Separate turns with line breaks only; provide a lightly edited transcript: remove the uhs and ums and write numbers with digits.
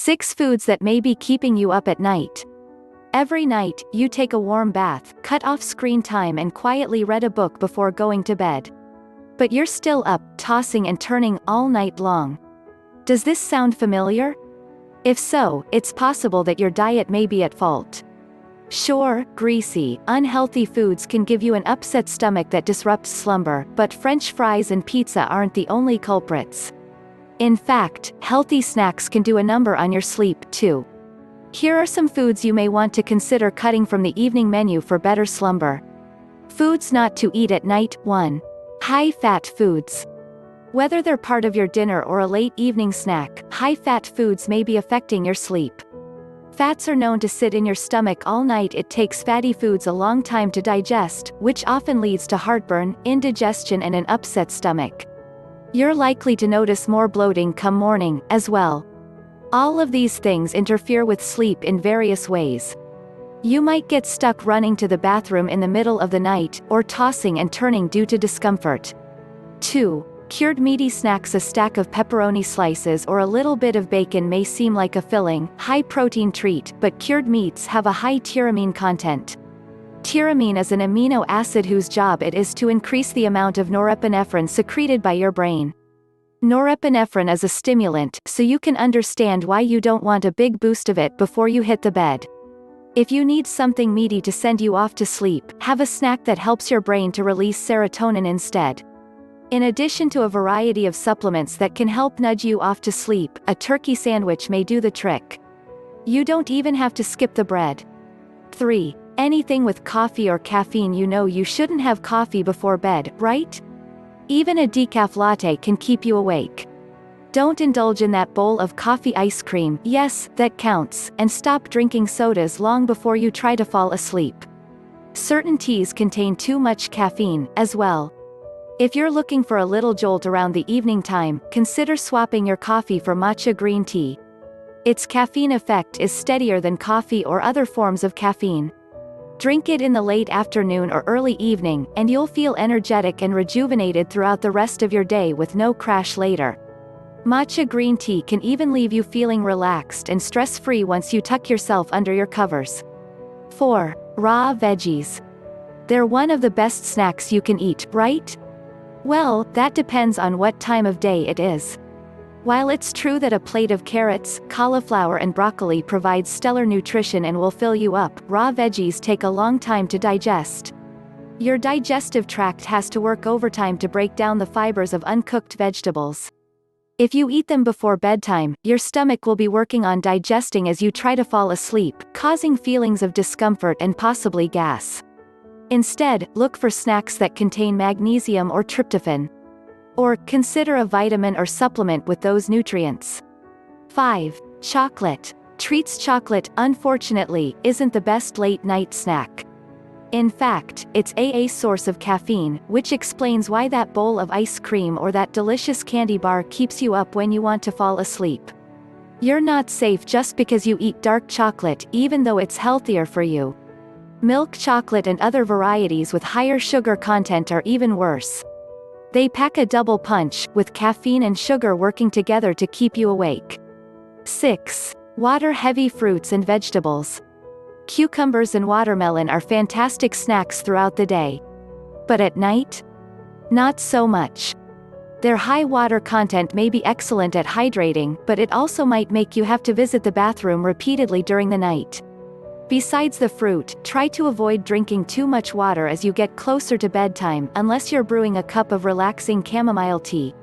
6 foods that may be keeping you up at night. Every night, you take a warm bath, cut off screen time and quietly read a book before going to bed. But you're still up, tossing and turning all night long. Does this sound familiar? If so, it's possible that your diet may be at fault. Sure, greasy, unhealthy foods can give you an upset stomach that disrupts slumber, but French fries and pizza aren't the only culprits. In fact, healthy snacks can do a number on your sleep, too. Here are some foods you may want to consider cutting from the evening menu for better slumber. Foods not to eat at night. 1. High-fat foods. Whether they're part of your dinner or a late evening snack, high-fat foods may be affecting your sleep. Fats are known to sit in your stomach all night. It takes fatty foods a long time to digest, which often leads to heartburn, indigestion and an upset stomach. You're likely to notice more bloating come morning, as well. All of these things interfere with sleep in various ways. You might get stuck running to the bathroom in the middle of the night, or tossing and turning due to discomfort. 2. Cured meaty snacks. A stack of pepperoni slices or a little bit of bacon may seem like a filling, high-protein treat, but cured meats have a high tyramine content. Tyramine is an amino acid whose job it is to increase the amount of norepinephrine secreted by your brain. Norepinephrine is a stimulant, so you can understand why you don't want a big boost of it before you hit the bed. If you need something meaty to send you off to sleep, have a snack that helps your brain to release serotonin instead. In addition to a variety of supplements that can help nudge you off to sleep, a turkey sandwich may do the trick. You don't even have to skip the bread. 3. Anything with coffee or caffeine. You know you shouldn't have coffee before bed, right? Even a decaf latte can keep you awake. Don't indulge in that bowl of coffee ice cream, yes, that counts, and stop drinking sodas long before you try to fall asleep. Certain teas contain too much caffeine, as well. If you're looking for a little jolt around the evening time, consider swapping your coffee for matcha green tea. Its caffeine effect is steadier than coffee or other forms of caffeine. Drink it in the late afternoon or early evening, and you'll feel energetic and rejuvenated throughout the rest of your day with no crash later. Matcha green tea can even leave you feeling relaxed and stress-free once you tuck yourself under your covers. 4. Raw veggies. They're one of the best snacks you can eat, right? Well, that depends on what time of day it is. While it's true that a plate of carrots, cauliflower and broccoli provides stellar nutrition and will fill you up, raw veggies take a long time to digest. Your digestive tract has to work overtime to break down the fibers of uncooked vegetables. If you eat them before bedtime, your stomach will be working on digesting as you try to fall asleep, causing feelings of discomfort and possibly gas. Instead, look for snacks that contain magnesium or tryptophan. Or, consider a vitamin or supplement with those nutrients. 5. Chocolate. Treats. Chocolate, unfortunately, isn't the best late-night snack. In fact, it's a source of caffeine, which explains why that bowl of ice cream or that delicious candy bar keeps you up when you want to fall asleep. You're not safe just because you eat dark chocolate, even though it's healthier for you. Milk chocolate and other varieties with higher sugar content are even worse. They pack a double punch, with caffeine and sugar working together to keep you awake. 6. Water-heavy fruits and vegetables. Cucumbers and watermelon are fantastic snacks throughout the day. But at night? Not so much. Their high water content may be excellent at hydrating, but it also might make you have to visit the bathroom repeatedly during the night. Besides the fruit, try to avoid drinking too much water as you get closer to bedtime, unless you're brewing a cup of relaxing chamomile tea.